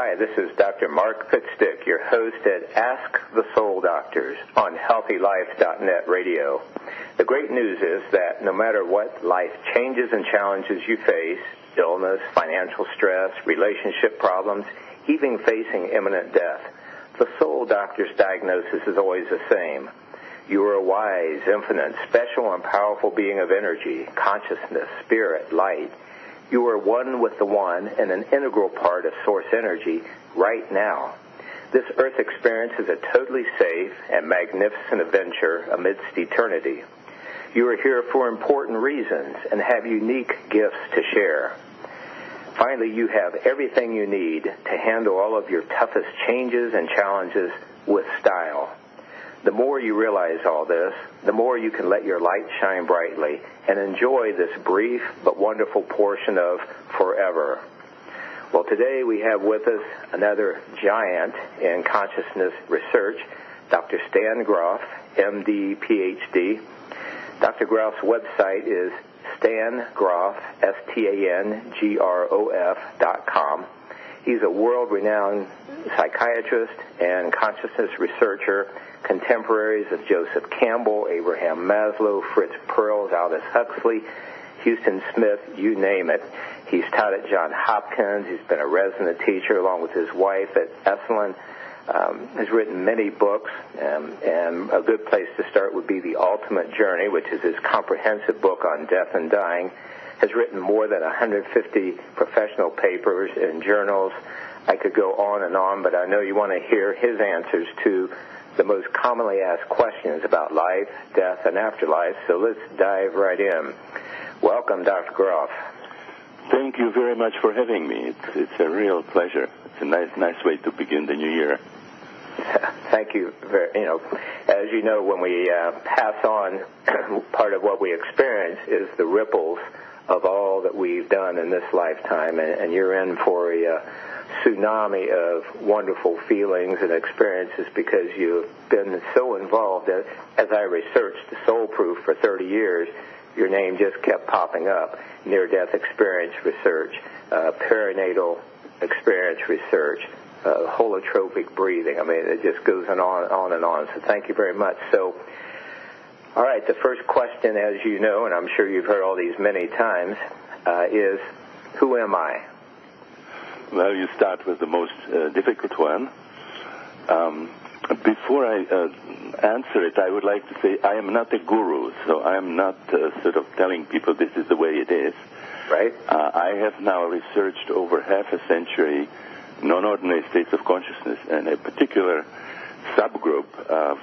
Hi, this is Dr. Mark Pitstick, your host at Ask the Soul Doctors on HealthyLife.net radio. The great news is that no matter what life changes and challenges you face, illness, financial stress, relationship problems, even facing imminent death, the Soul Doctor's diagnosis is always the same. You are a wise, infinite, special, and powerful being of energy, consciousness, spirit, light. You are one with the One and an integral part of Source energy right now. This Earth experience is a totally safe and magnificent adventure amidst eternity. You are here for important reasons and have unique gifts to share. Finally, you have everything you need to handle all of your toughest changes and challenges with style. The more you realize all this, the more you can let your light shine brightly and enjoy this brief but wonderful portion of forever. Well, today we have with us another giant in consciousness research, Dr. Stan Groff, MD, PhD. Dr. Groff's website is stangroff, STANGROF.com. He's a world-renowned psychiatrist and consciousness researcher, contemporaries of Joseph Campbell, Abraham Maslow, Fritz Perls, Aldous Huxley, Houston Smith, you name it. He's taught at Johns Hopkins. He's been a resident teacher along with his wife at Esalen. Has written many books, and a good place to start would be The Ultimate Journey, which is his comprehensive book on death and dying. Has written more than 150 professional papers in journals. I could go on, but I know you want to hear his answers to the most commonly asked questions about life, death, and afterlife, so let's dive right in. Welcome, Dr. Groff. Thank you very much for having me. It's a real pleasure. It's a nice way to begin the new year. Thank you. As you know, when we pass on, part of what we experience is the ripples of all that we've done in this lifetime, and you're in for a tsunami of wonderful feelings and experiences because you've been so involved. As I researched the Soul Proof for 30 years, your name just kept popping up. Near-death experience research, perinatal experience research, holotropic breathing. I mean, it just goes on and on. So thank you very much. So, all right, the first question, as you know, and I'm sure you've heard all these many times, is, who am I? Well, you start with the most difficult one. Before I answer it, I would like to say I am not a guru, so I am not sort of telling people this is the way it is. Right. I have now researched over half a century non-ordinary states of consciousness and a particular subgroup of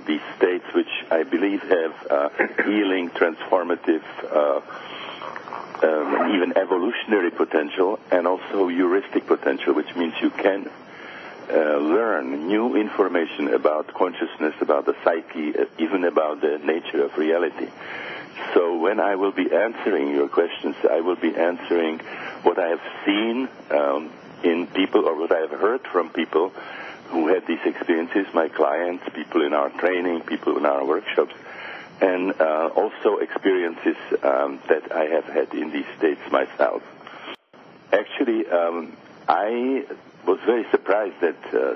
these states which I believe have healing, transformative, even evolutionary potential, and also heuristic potential, which means you can learn new information about consciousness, about the psyche, even about the nature of reality. So when I will be answering your questions, I will be answering what I have seen in people, or what I have heard from people who had these experiences, my clients, people in our training, people in our workshops, and also experiences that I have had in these states myself. Actually, I was very surprised that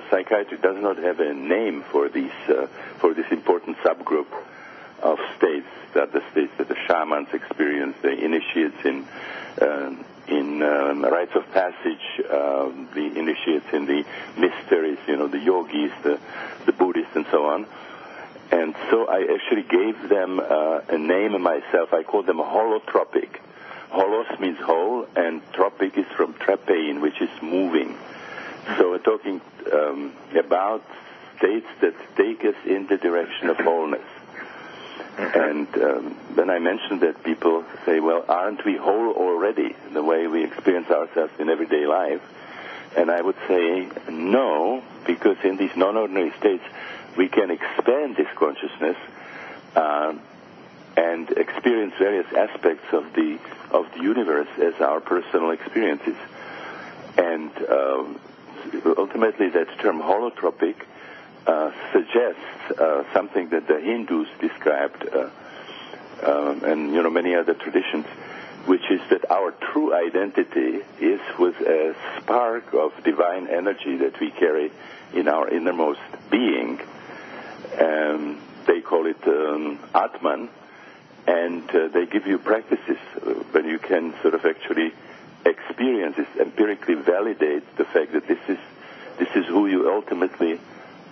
psychiatry does not have a name for this important subgroup of states, that the states that the shamans experience, the initiates in rites of passage, the initiates in the mysteries, the yogis, the Buddhists, and so on. And so I actually gave them a name myself. I called them holotropic. Holos means whole, and tropic is from trapein, which is moving. So we're talking about states that take us in the direction of wholeness. And then I mentioned that people say, well, aren't we whole already, the way we experience ourselves in everyday life? And I would say no, because in these non-ordinary states, we can expand this consciousness and experience various aspects of the universe as our personal experiences. And ultimately, that term holotropic suggests something that the Hindus described, and many other traditions, which is that our true identity is with a spark of divine energy that we carry in our innermost being. They call it Atman, and they give you practices when you can sort of actually experience this, empirically validate the fact that this is who you ultimately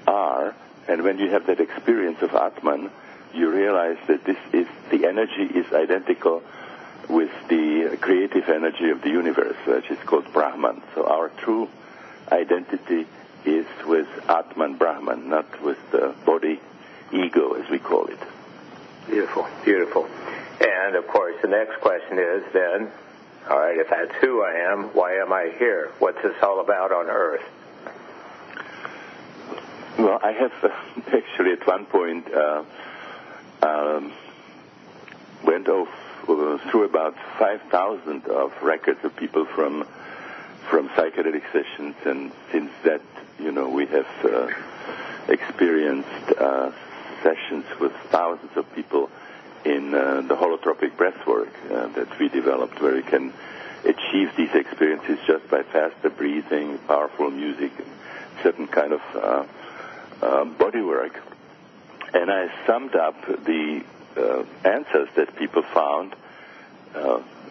are. And when you have that experience of Atman, you realize that the energy is identical with the creative energy of the universe, which is called Brahman. So our true identity is with Atman, Brahman, not with the body, ego, as we call it. Beautiful, beautiful. And, of course, the next question is then, all right, if that's who I am, why am I here? What's this all about on Earth? Well, I have actually at one point went through about 5,000 of records of people from psychedelic sessions, and since that, we have experienced sessions with thousands of people in the Holotropic Breastwork that we developed, where you can achieve these experiences just by faster breathing, powerful music, and certain kind of body work. And I summed up the answers that people found,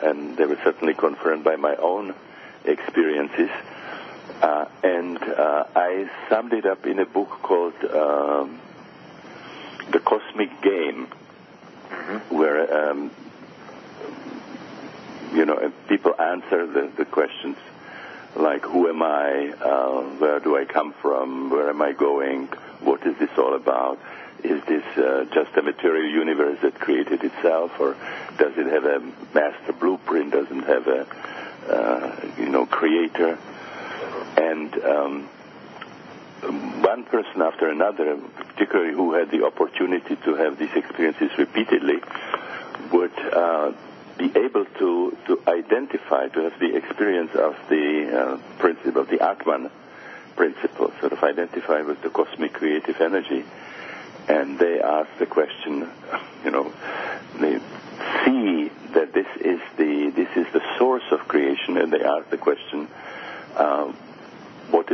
and they were certainly confirmed by my own experiences. And I summed it up in a book called The Cosmic Game, where people answer the questions like, who am I, where do I come from, where am I going, what is this all about, is this just a material universe that created itself, or does it have a master blueprint, does it have a creator? And one person after another, particularly who had the opportunity to have these experiences repeatedly, would be able to identify, to have the experience of the principle, of the Atman principle, sort of identify with the cosmic creative energy. And they ask the question, they see that this is the source of creation, and they ask the question, what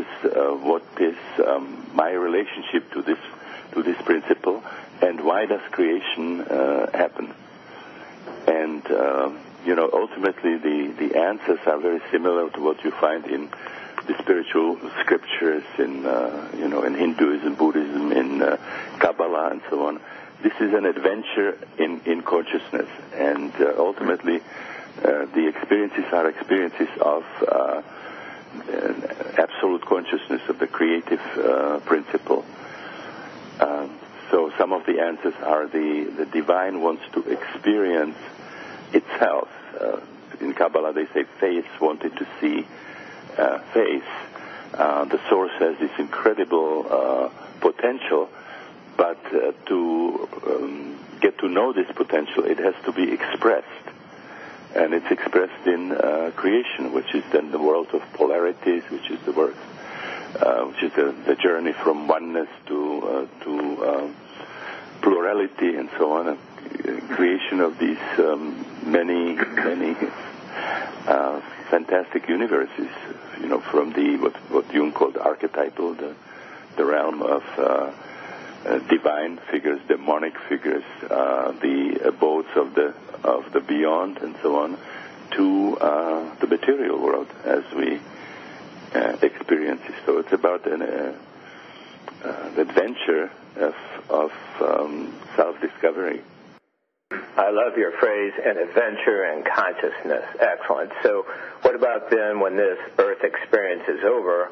is my relationship to this principle, and why does creation happen? And ultimately the answers are very similar to what you find in the spiritual scriptures in Hinduism, Buddhism, in Kabbalah, and so on. This is an adventure in consciousness, and ultimately the experiences are experiences of absolute consciousness of the creative principle. So some of the answers are the divine wants to experience itself. In Kabbalah they say faith wanted to see faith. The source has this incredible potential, but to get to know this potential, it has to be expressed. And it's expressed in creation, which is then the world of polarities, which is the work, which is the journey from oneness to plurality, and so on. Creation of these many fantastic universes, from what Jung called archetypal, the realm of divine figures, demonic figures, the abodes of the beyond, and so on, to the material world as we experience it. So it's about an adventure of self-discovery. I love your phrase, an adventure in consciousness. Excellent. So what about then when this Earth experience is over?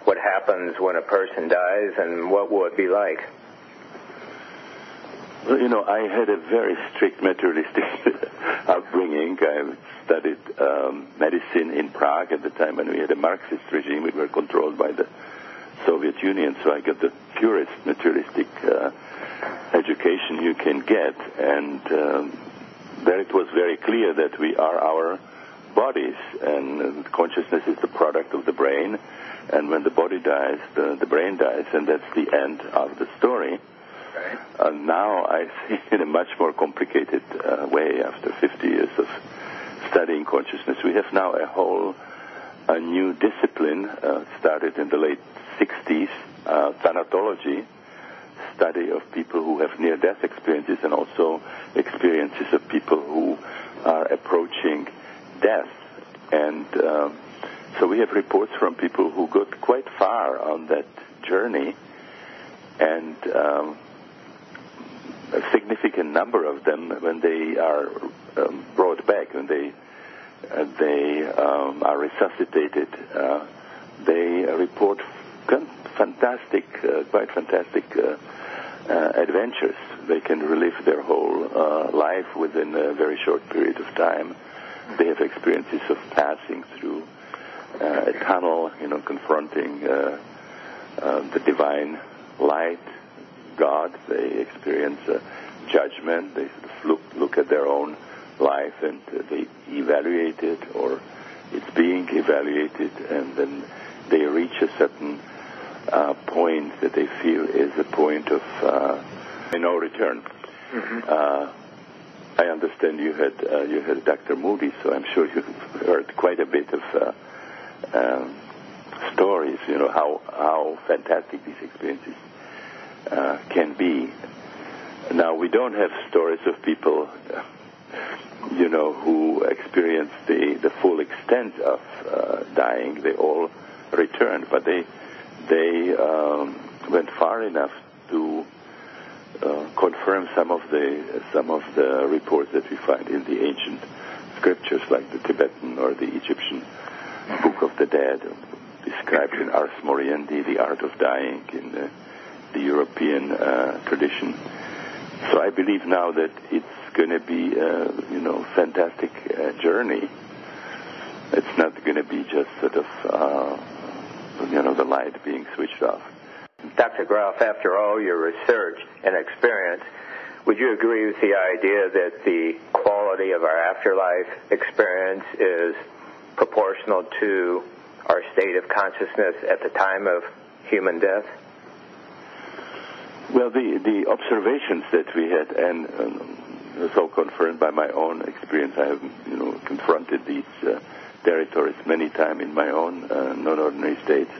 What happens when a person dies, and what will it be like? Well, I had a very strict materialistic upbringing. I studied medicine in Prague at the time when we had a Marxist regime. We were controlled by the Soviet Union, so I got the purest materialistic education you can get, and there it was very clear that we are our bodies, and consciousness is the product of the brain, and when the body dies, the brain dies, and that's the end of the story. Right. Now I see it in a much more complicated way after 50 years of studying consciousness. We have now a new discipline started in the late 60s, thanatology, study of people who have near-death experiences and also experiences of people who are approaching death. And so we have reports from people who got quite far on that journey, and a significant number of them, when they are brought back, when they are resuscitated, they report fantastic, quite fantastic adventures. They can relive their whole life within a very short period of time. They have experiences of passing through a tunnel, confronting the divine light, God. They experience judgment. They sort of look at their own life and they evaluate it, or it's being evaluated, and then they reach a certain point that they feel is a point of no return. Mm-hmm. I understand you had Dr. Moody, so I'm sure you've heard quite a bit of stories, how fantastic these experiences can be. Now, we don't have stories of people, who experience the full extent of dying. They all returned, but they went far enough to confirm some of the reports that we find in the ancient scriptures, like the Tibetan or the Egyptian Book of the Dead, described in Ars Moriendi, the art of dying, in the European tradition. So I believe now that it's going to be a fantastic journey. It's not going to be just sort of the light being switched off. Dr. Groff, after all your research and experience, would you agree with the idea that the quality of our afterlife experience is proportional to our state of consciousness at the time of human death? Well, the observations that we had, and so confirmed by my own experience, I have confronted these territories many times in my own non-ordinary states.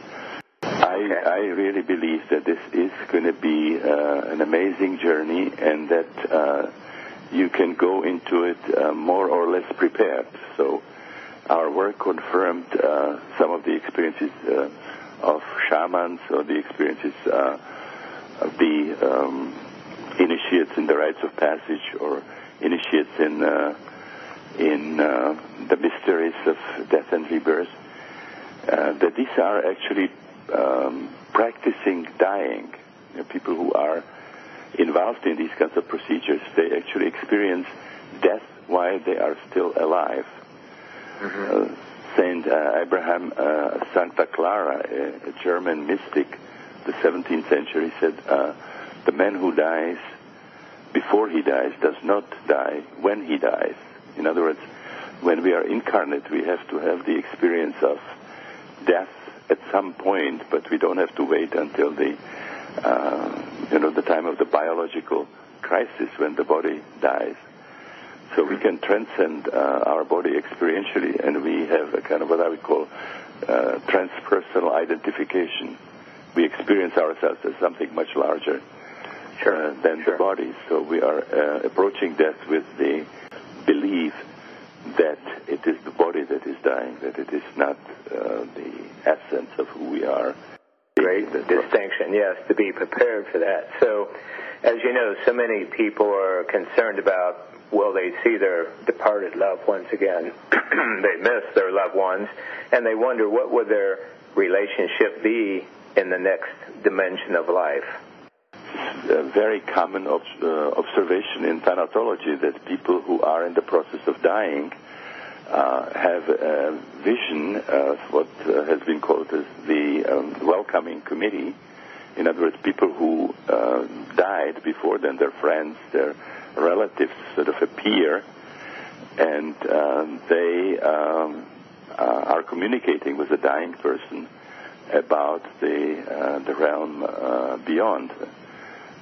I really believe that this is going to be an amazing journey, and that you can go into it more or less prepared. So our work confirmed some of the experiences of shamans, or the experiences of the initiates in the rites of passage, or initiates in the mysteries of death and rebirth, that these are actually practicing dying. People who are involved in these kinds of procedures, they actually experience death while they are still alive. Mm-hmm. Saint Abraham Santa Clara, a German mystic, the 17th century, said, the man who dies before he dies does not die when he dies. In other words, when we are incarnate, we have to have the experience of death at some point, but we don't have to wait until the time of the biological crisis when the body dies. So we can transcend our body experientially, and we have a kind of what I would call transpersonal identification. We experience ourselves as something much larger than the body. So we are approaching death with the belief that it is the body that is dying, that it is not the essence of who we are. Great distinction, yes, to be prepared for that. So, as you know, so many people are concerned about, will they see their departed loved ones again? They miss their loved ones, and they wonder what would their relationship be in the next dimension of life. A very common observation in thanatology that people who are in the process of dying have a vision of what has been called as the welcoming committee. In other words, people who died before then, their friends, their relatives sort of appear, and they are communicating with a dying person about the realm beyond.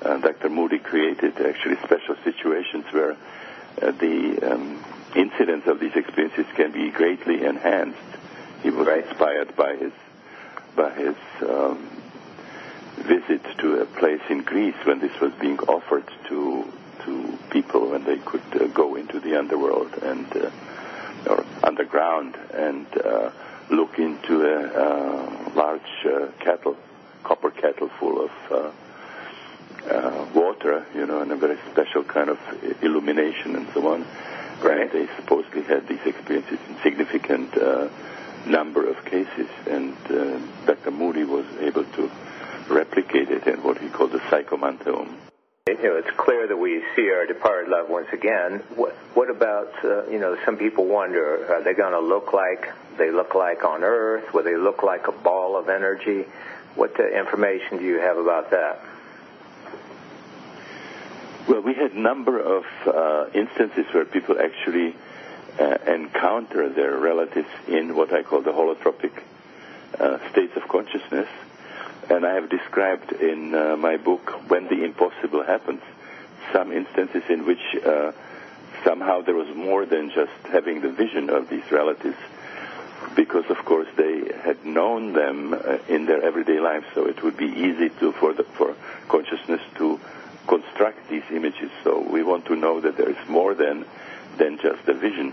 Dr. Moody created actually special situations where the incidents of these experiences can be greatly enhanced. He was inspired by his visit to a place in Greece when this was being offered to people when they could go into the underworld and or underground and look into a large copper kettle full of water, and a very special kind of illumination and so on. Right. And they supposedly had these experiences in significant number of cases, and Dr. Moody was able to replicate it in what he called the psychomanteum. It's clear that we see our departed loved ones again. What about, some people wonder, are they going to look like they look like on Earth? Will they look like a ball of energy? What information do you have about that? Well, we had a number of instances where people actually encounter their relatives in what I call the holotropic states of consciousness. And I have described in my book, When the Impossible Happens, some instances in which somehow there was more than just having the vision of these relatives, because, of course, they had known them in their everyday life, so it would be easy for consciousness to construct these images. So we want to know that there is more than just a vision.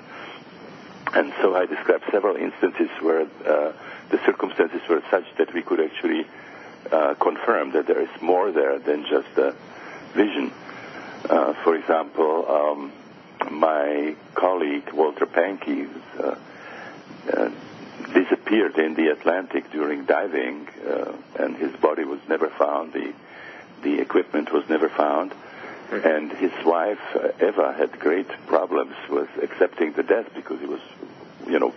And so I described several instances where the circumstances were such that we could actually confirm that there is more there than just a vision. For example, my colleague Walter Pankey disappeared in the Atlantic during diving, and his body was never found. The equipment was never found, and his wife Eva had great problems with accepting the death because he was,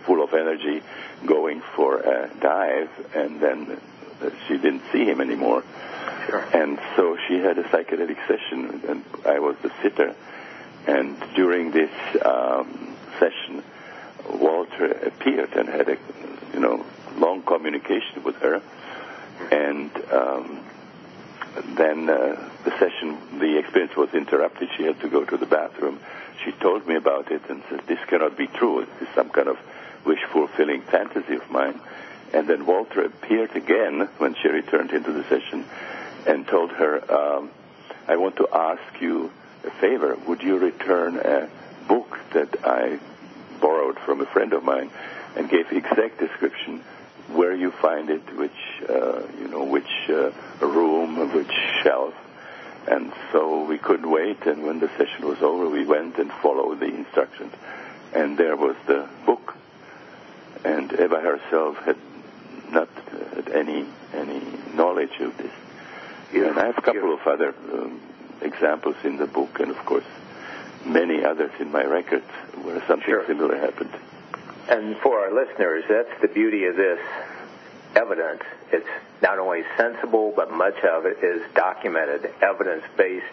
full of energy, going for a dive, and then she didn't see him anymore. Sure. And so she had a psychedelic session, and I was the sitter. And during this session, Walter appeared and had a, long communication with her. And then the experience was interrupted. She had to go to the bathroom. She told me about it and said, "This cannot be true. This is some kind of wish-fulfilling fantasy of mine." And then Walter appeared again when she returned into the session and told her, "I want to ask you a favor. Would you return a book that I borrowed from a friend of mine?" And gave exact description where you find it, which room, which shelf. And so we couldn't wait, and when the session was over, we went and followed the instructions. And there was the book. And Eva herself had not had any knowledge of this. And I have a couple of other examples in the book, and of course many others in my records where something similar happened. And for our listeners, that's the beauty of this evidence. It's not only sensible, but much of it is documented, evidence-based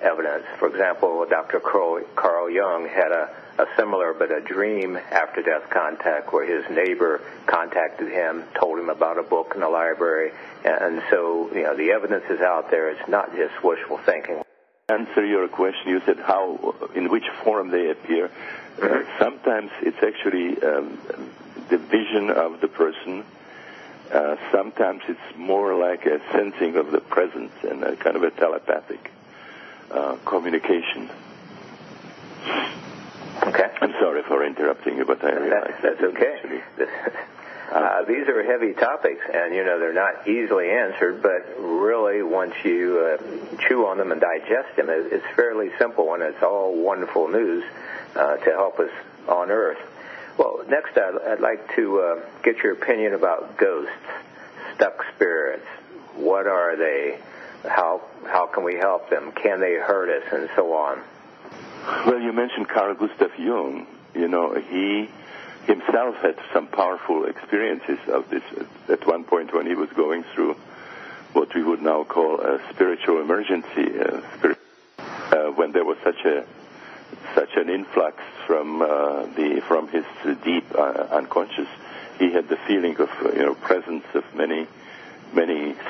evidence. For example, Dr. Carl Jung had a similar but a dream after-death contact where his neighbor contacted him, told him about a book in the library. And so, the evidence is out there. It's not just wishful thinking. Answer your question. You said in which form they appear. Sometimes it's actually the vision of the person. Sometimes it's more like a sensing of the presence and a kind of a telepathic communication. Okay. I'm sorry for interrupting you, but I realize that's okay. These are heavy topics, and they're not easily answered, but really once you chew on them and digest them, it's fairly simple, and it's all wonderful news to help us on Earth. Well, next I'd like to get your opinion about ghosts, stuck spirits. What are they? How can we help them? Can they hurt us, and so on? Well, you mentioned Carl Gustav Jung. He himself had some powerful experiences of this at one point when he was going through what we would now call a spiritual emergency, when there was such an influx from his deep unconscious. He had the feeling of presence of many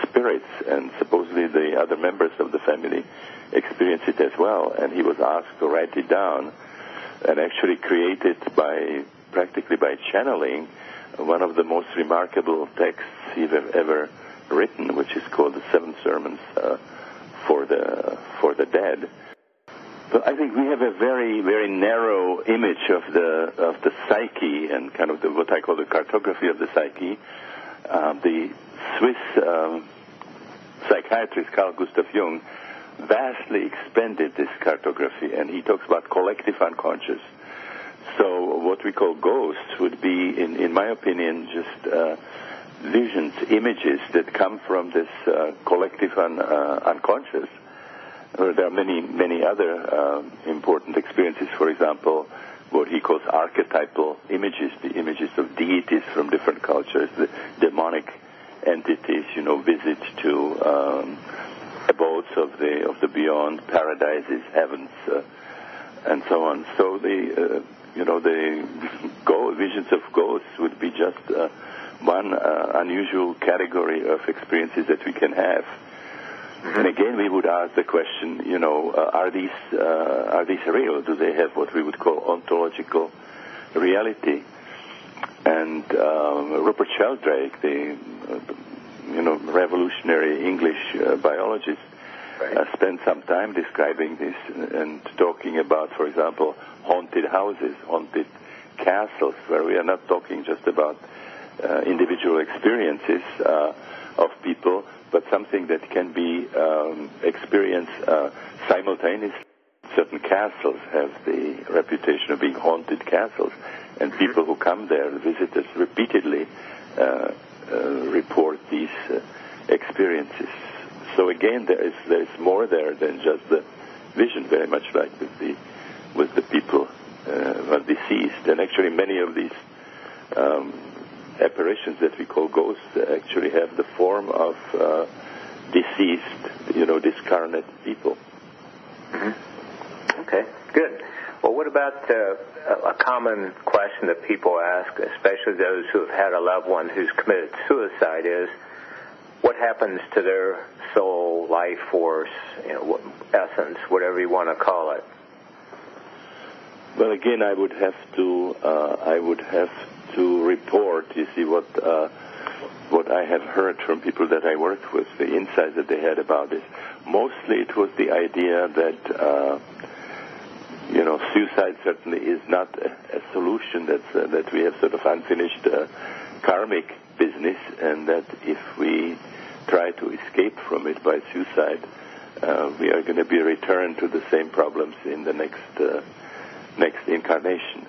spirits, and supposedly the other members of the family experienced it as well. And he was asked to write it down. and actually created practically by channeling one of the most remarkable texts he's ever written, which is called the Seven Sermons for the Dead. So I think we have a very, very narrow image of the psyche and kind of what I call the cartography of the psyche. The Swiss psychiatrist Carl Gustav Jung vastly expanded this cartography, and he talks about collective unconscious. So what we call ghosts would be, in my opinion, just visions, images that come from this collective unconscious. There are many other important experiences. For example, what he calls archetypal images, the images of deities from different cultures, the demonic entities, visits to abodes of the beyond, paradises, heavens, and so on. So the visions of ghosts would be just one unusual category of experiences that we can have. And again, we would ask the question, are these real? Do they have what we would call ontological reality? And Rupert Sheldrake, the revolutionary English biologist, spent some time describing this and talking about, for example, haunted houses, haunted castles, where we are not talking just about individual experiences of people, but something that can be experienced simultaneously. Certain castles have the reputation of being haunted castles, and people who come there, visitors, repeatedly report these experiences. So again, there is more there than just the vision, very much like with the people who are deceased. And actually, many of these apparitions that we call ghosts actually have the form of deceased, discarnate people. Mm-hmm. Okay, good. Well, what about a common question that people ask, especially those who have had a loved one who's committed suicide, is what happens to their soul, life force, essence, whatever you want to call it? Well, again, I would have to report. You see what I have heard from people that I worked with, the insights that they had about this. Mostly, it was the idea that suicide certainly is not a solution. That we have sort of unfinished karmic business, and that if we try to escape from it by suicide, we are going to be returned to the same problems in the next incarnation.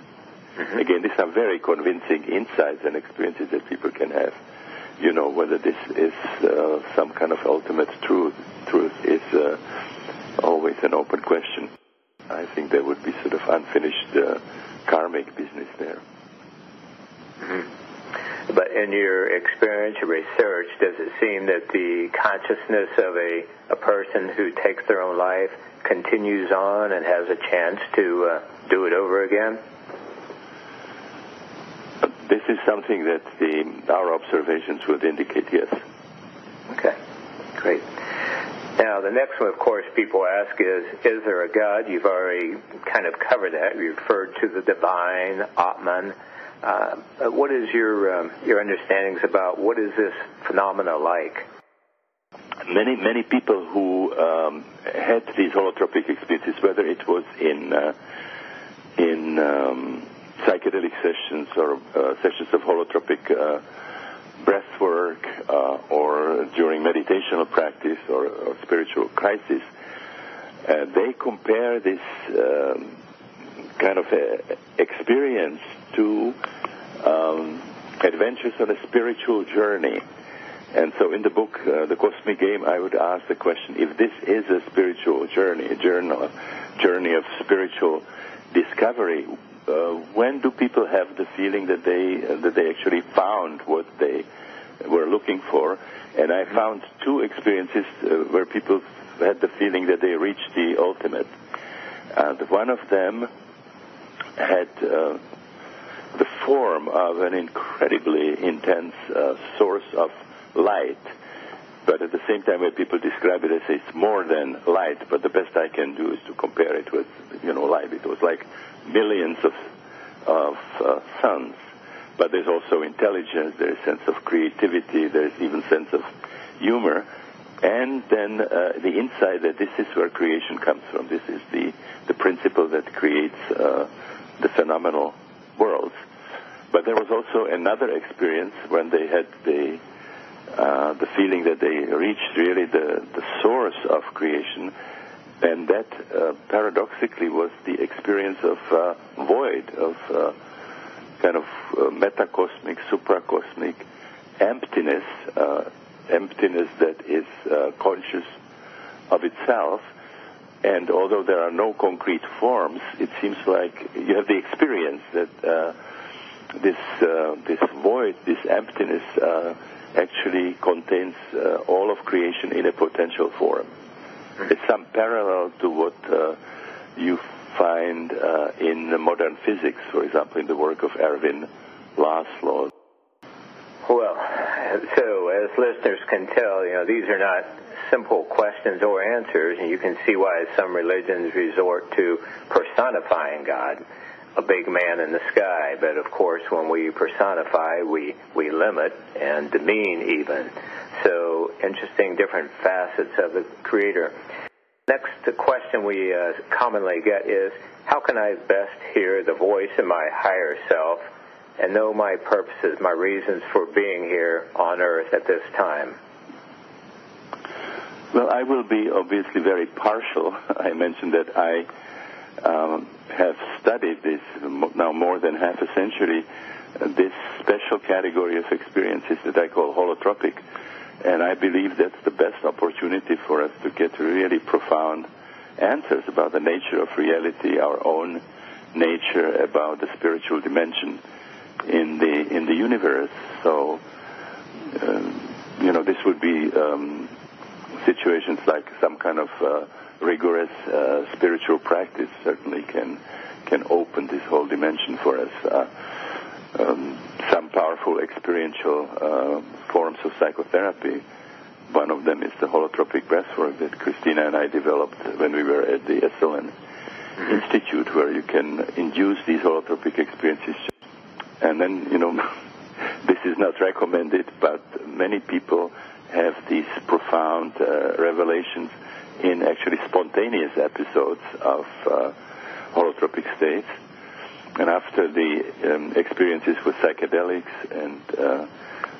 Mm-hmm. Again, these are very convincing insights and experiences that people can have. Whether this is some kind of ultimate truth is always an open question. I think there would be sort of unfinished karmic business there. Mm-hmm. But in your experience, your research, does it seem that the consciousness of a person who takes their own life continues on and has a chance to do it over again? This is something that our observations would indicate, yes. Okay, great. Now, the next one, of course, people ask is there a God? You've already kind of covered that. You referred to the divine, Atman. What is your understandings about what is this phenomena like? Many people who had these holotropic experiences, whether it was in psychedelic sessions or sessions of holotropic breathwork or during meditational practice or spiritual crisis, they compare this kind of experience to adventures on a spiritual journey. And so in the book, The Cosmic Game, I would ask the question, if this is a spiritual journey, a journey of spiritual discovery, when do people have the feeling that they actually found what they were looking for? And I found two experiences where people had the feeling that they reached the ultimate. One of them had the form of an incredibly intense source of light, But at the same time, when people describe it, they say it's more than light. But the best I can do is to compare it with, light. It was like millions of suns. But there's also intelligence, there's a sense of creativity, there's even sense of humor. And then the insight that this is where creation comes from. This is the principle that creates the phenomenal worlds. But there was also another experience when they had the feeling that they reached really the source of creation, and that paradoxically was the experience of void, of kind of metacosmic, supracosmic emptiness, emptiness that is conscious of itself. And although there are no concrete forms, it seems like you have the experience that this void, this emptiness, actually contains all of creation in a potential form. It's some parallel to what you find in modern physics, for example, in the work of Erwin Laszlo. Well, so as listeners can tell, these are not simple questions or answers, and you can see why some religions resort to personifying God, a big man in the sky. But of course, when we personify, we limit and demean even. So interesting, different facets of the Creator. Next question we commonly get is, how can I best hear the voice of my higher self and know my purposes, my reasons for being here on earth at this time? Well, I will be obviously very partial. I mentioned that I have studied this now more than half a century, this special category of experiences that I call holotropic. And I believe that's the best opportunity for us to get really profound answers about the nature of reality, our own nature, about the spiritual dimension in the universe. So, this would be situations like some kind of rigorous spiritual practice certainly can open this whole dimension for us. Some powerful experiential forms of psychotherapy. One of them is the holotropic breathwork that Christina and I developed when we were at the Esalen Institute, where you can induce these holotropic experiences. And then, this is not recommended, but many people have these profound revelations in actually spontaneous episodes of holotropic states. And after the experiences with psychedelics and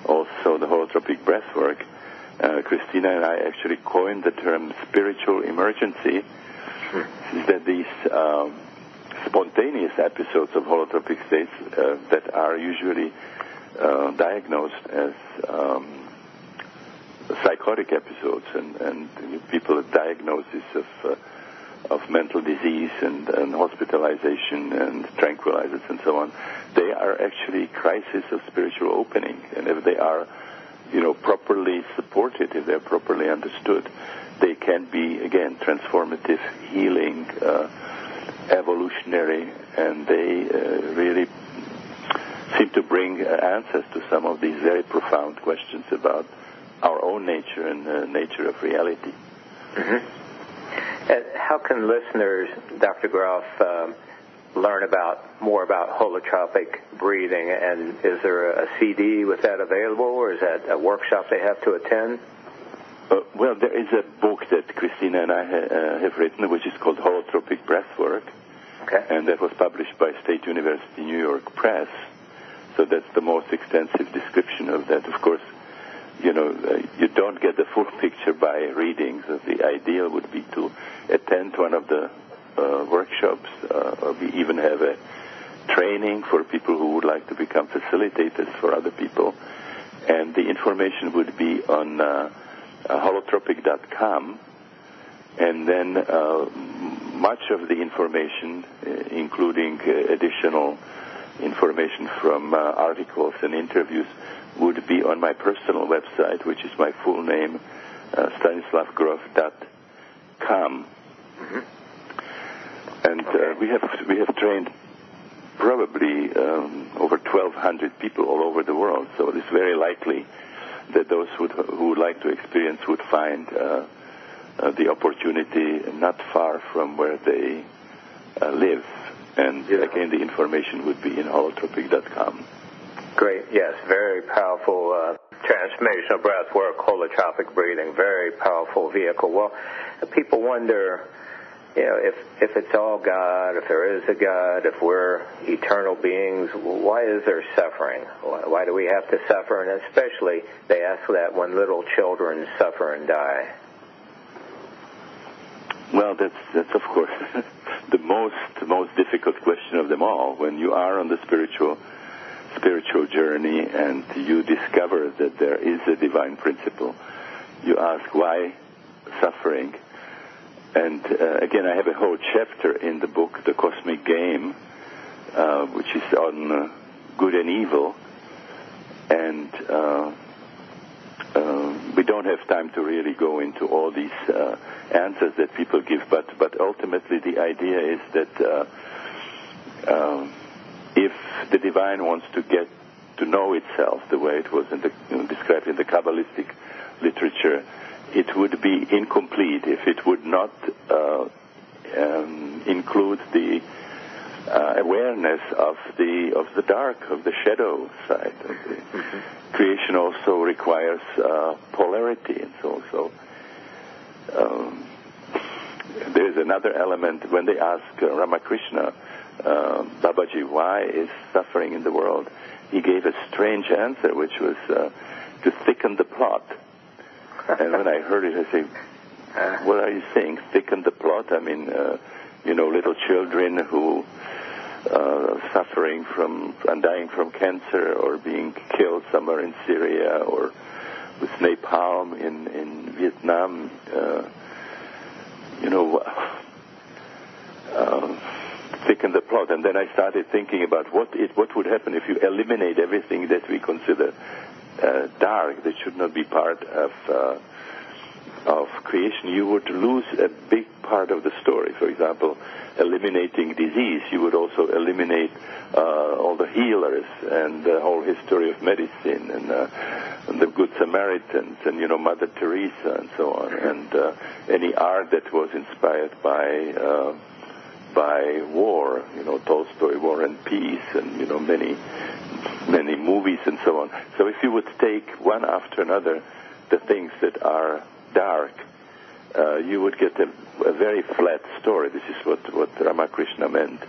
also the holotropic breathwork, Christina and I actually coined the term spiritual emergency, that these spontaneous episodes of holotropic states that are usually diagnosed as psychotic episodes, and people with diagnosis of mental disease and hospitalization and tranquilizers and so on, they are actually crises of spiritual opening. And if they are, properly supported, if they're properly understood, they can be, again, transformative, healing, evolutionary, and they really seem to bring answers to some of these very profound questions about our own nature and the nature of reality. Mm-hmm. And how can listeners, Dr. Groff, learn more about holotropic breathing? And is there a CD with that available, or is that a workshop they have to attend? Well, there is a book that Christina and I have written, which is called Holotropic Breathwork. Okay. And that was published by State University New York Press. So that's the most extensive description of that. Of course, you don't get the full picture by reading. So the ideal would be to attend one of the workshops, or we even have a training for people who would like to become facilitators for other people. And the information would be on holotropic.com. And then much of the information, including additional information from articles and interviews, would be on my personal website, which is my full name, StanislavGroff.com. Mm-hmm. And we have trained probably over 1,200 people all over the world, so it's very likely that those who would like to experience would find the opportunity not far from where they live. And again, the information would be in holotropic.com. Great, yes, very powerful transformational breath work, holotropic breathing, very powerful vehicle. Well, people wonder, if it's all God, if there is a God, if we're eternal beings, why is there suffering? Why do we have to suffer? And especially, they ask that when little children suffer and die. Well, that's of course the most difficult question of them all. When you are on the spiritual journey and you discover that there is a divine principle, you ask why suffering. And again, I have a whole chapter in the book, The Cosmic Game, which is on good and evil. And we don't have time to really go into all these answers that people give, but ultimately the idea is that if the divine wants to get to know itself the way it was described in the Kabbalistic literature, it would be incomplete if it would not include the awareness of the dark, of the shadow side. Creation also requires polarity, and so there is another element. When they ask Ramakrishna, Babaji, why is suffering in the world, he gave a strange answer, which was to thicken the plot. And when I heard it, I say, what are you saying, thicken the plot? I mean, little children who suffering from and dying from cancer, or being killed somewhere in Syria, or with napalm in Vietnam, thicken the plot. And then I started thinking about what would happen if you eliminate everything that we consider dark, that should not be part of creation. You would lose a big part of the story. For example, eliminating disease, you would also eliminate all the healers and the whole history of medicine and the Good Samaritans and Mother Teresa and so on, and any art that was inspired by war, Tolstoy, War and Peace, and many movies and so on. So if you would take one after another the things that are dark, you would get a very flat story. This is what Ramakrishna meant.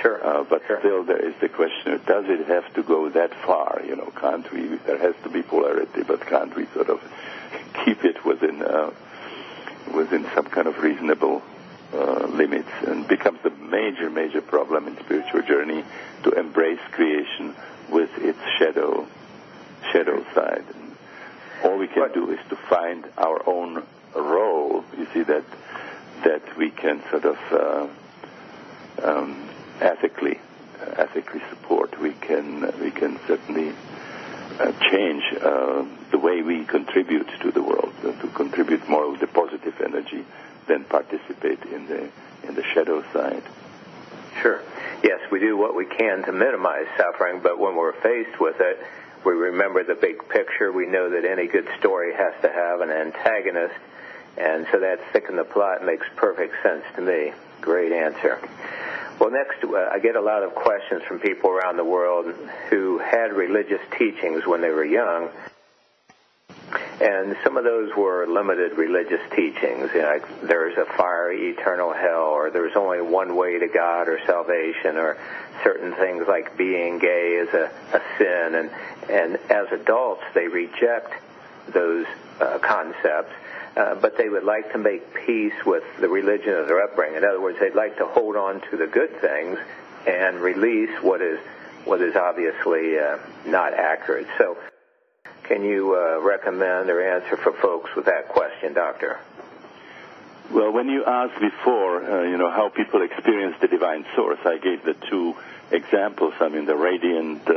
Sure. But still there is the question, does it have to go that far? Can't we, there has to be polarity, but can't we sort of keep it within some kind of reasonable limits? And becomes the major problem in spiritual journey to embrace creation with its shadow side. And all we can do is to find our own role. You see that we can sort of ethically support. We can certainly change the way we contribute to the world, to contribute more of the positive energy than participate in the shadow side. Sure. Yes, we do what we can to minimize suffering, but when we're faced with it, we remember the big picture. We know that any good story has to have an antagonist, and so that thicken the plot makes perfect sense to me. Great answer. Well, next, I get a lot of questions from people around the world who had religious teachings when they were young, and some of those were limited religious teachings. Like there's a fiery eternal hell, or there's only one way to God or salvation, or certain things like being gay is a sin. And as adults, they reject those concepts, but they would like to make peace with the religion of their upbringing. In other words, they'd like to hold on to the good things and release what is obviously not accurate. So can you recommend or answer for folks with that question, Doctor? Well, when you asked before, how people experience the divine source, I gave the two examples. I mean, the radiant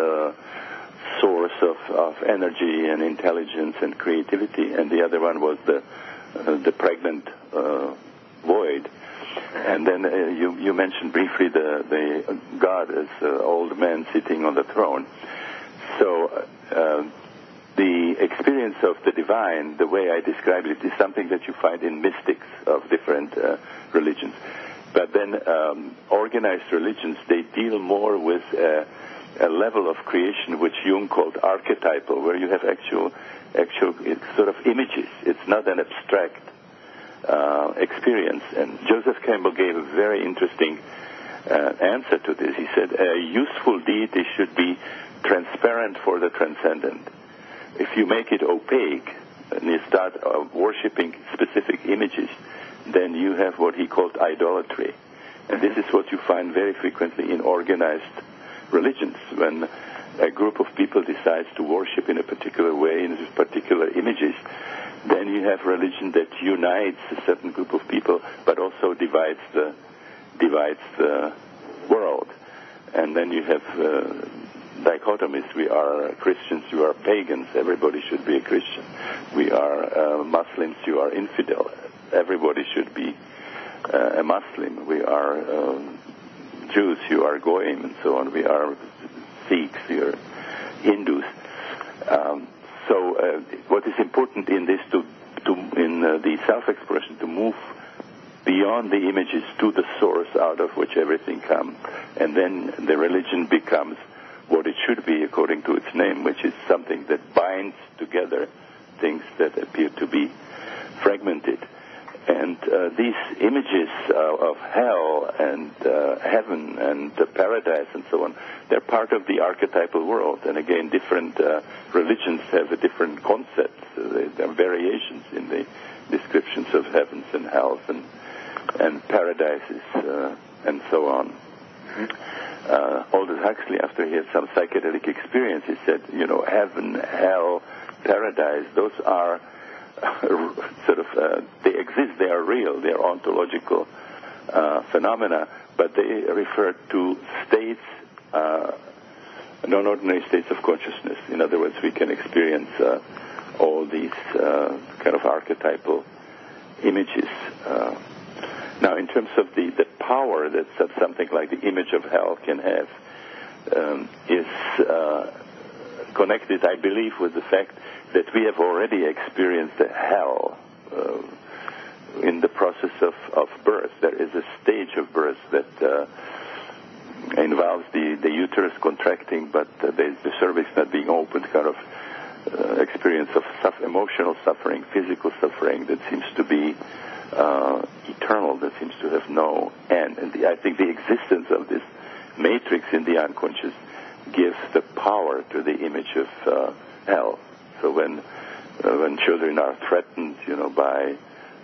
source of energy and intelligence and creativity, and the other one was the pregnant void. And then you mentioned briefly the God as old man sitting on the throne. So the experience of the divine, the way I describe it, is something that you find in mystics of different religions. But then organized religions, they deal more with a level of creation which Jung called archetypal, where you have actual sort of images. It's not an abstract experience. And Joseph Campbell gave a very interesting answer to this. He said, a useful deity should be transparent for the transcendent. If you make it opaque and you start worshipping specific images, then you have what he called idolatry. And this is what you find very frequently in organized religions. When a group of people decides to worship in a particular way, in particular images, then you have religion that unites a certain group of people, but also divides the world. And then you have dichotomies. We are Christians, you are pagans, everybody should be a Christian. We are Muslims, you are infidel, everybody should be a Muslim. We are Jews, you are Goyim, and so on. We are Sikhs, you are Hindus. So what is important in this, in the self-expression, to move beyond the images to the source out of which everything comes, and then the religion becomes what it should be according to its name, which is something that binds together things that appear to be fragmented. And these images of hell and heaven and paradise and so on, they're part of the archetypal world. And again, different religions have a different concepts. There are variations in the descriptions of heavens and hells and paradises and so on. Aldous Huxley, after he had some psychedelic experience, he said, heaven, hell, paradise, those are they exist, they are real, they are ontological phenomena, but they refer to states, non-ordinary states of consciousness. In other words, we can experience all these kind of archetypal images. Now, in terms of the power that something like the image of hell can have, is connected, I believe, with the fact that we have already experienced a hell in the process of birth. There is a stage of birth that involves the uterus contracting, but the cervix not being opened, kind of experience of emotional suffering, physical suffering that seems to be eternal, that seems to have no end. And I think the existence of this matrix in the unconscious gives the power to the image of hell. So when children are threatened, by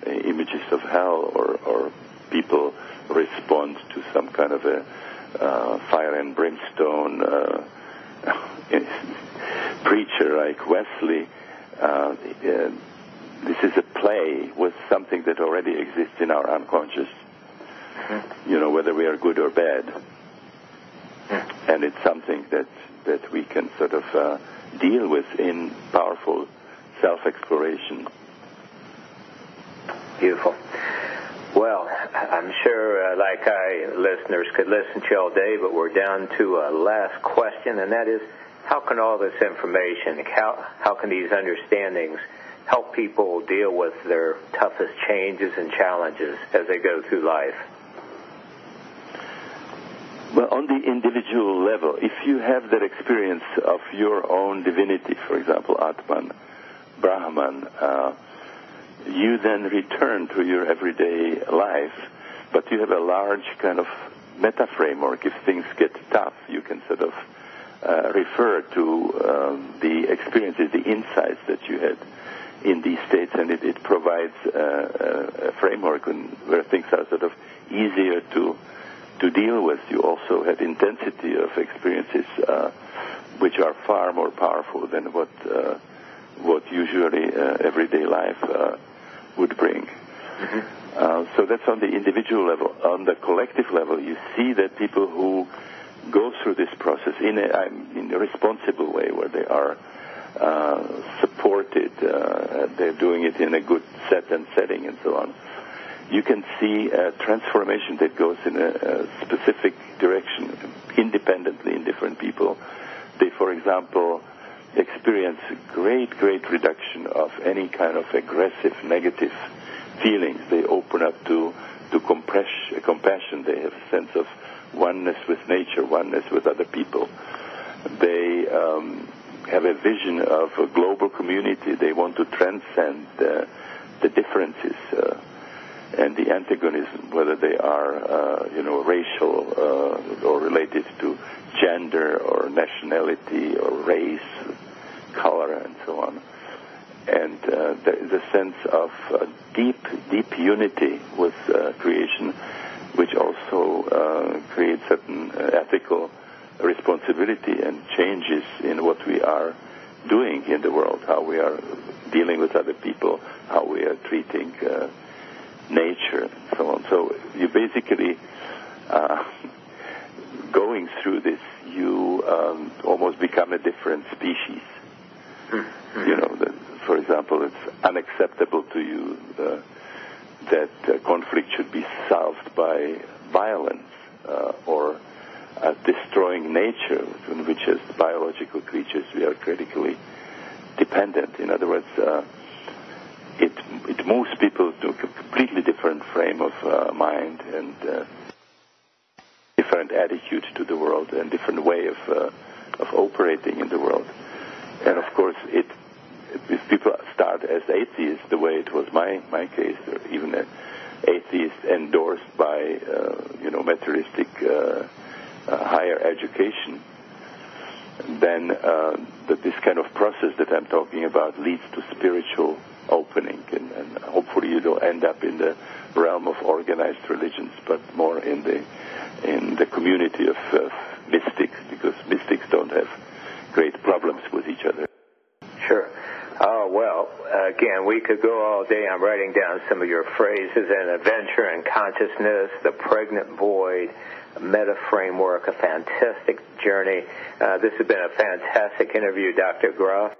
images of hell, or people respond to some kind of a fire and brimstone preacher like Wesley, this is a play with something that already exists in our unconscious, whether we are good or bad. And it's something that we can sort of deal with in powerful self-exploration. Beautiful. Well, I'm sure, listeners could listen to you all day, but we're down to a last question, and that is, how can all this information, how can these understandings help people deal with their toughest changes and challenges as they go through life? Well, on the individual level, if you have that experience of your own divinity, for example, Atman, Brahman, you then return to your everyday life, but you have a large kind of meta-framework. If things get tough, you can sort of refer to the experiences, the insights that you had in these states, and it provides a framework where things are sort of easier to deal with. You also have intensity of experiences which are far more powerful than what usually everyday life would bring. So that's on the individual level. On the collective level, you see that people who go through this process in a responsible way, where they are supported, they're doing it in a good set and setting and so on, you can see a transformation that goes in a specific direction independently in different people. They, for example, experience great reduction of any kind of aggressive, negative feelings. They open up to compassion. They have a sense of oneness with nature, oneness with other people. They have a vision of a global community. They want to transcend the differences and the antagonism, whether they are, racial or related to gender or nationality or race, color, and so on. And there is a sense of deep unity with creation, which also creates certain ethical responsibility and changes in what we are doing in the world, how we are dealing with other people, how we are treating nature, and so on. So you basically, going through this, you almost become a different species. For example, it's unacceptable to you that conflict should be solved by violence or destroying nature, in which as biological creatures we are critically dependent. In other words, it moves people to a completely different frame of mind and different attitude to the world and different way of operating in the world. And of course, if people start as atheists, the way it was my case, or even an atheist endorsed by materialistic higher education, then this kind of process that I'm talking about leads to spiritual opening, and hopefully you don't end up in the realm of organized religions, but more in the community of mystics, because mystics don't have great problems with each other. Sure. Oh, well, again, we could go all day. I'm writing down some of your phrases: an adventure in consciousness, the pregnant void, meta framework, a fantastic journey. This has been a fantastic interview, Dr. Groff.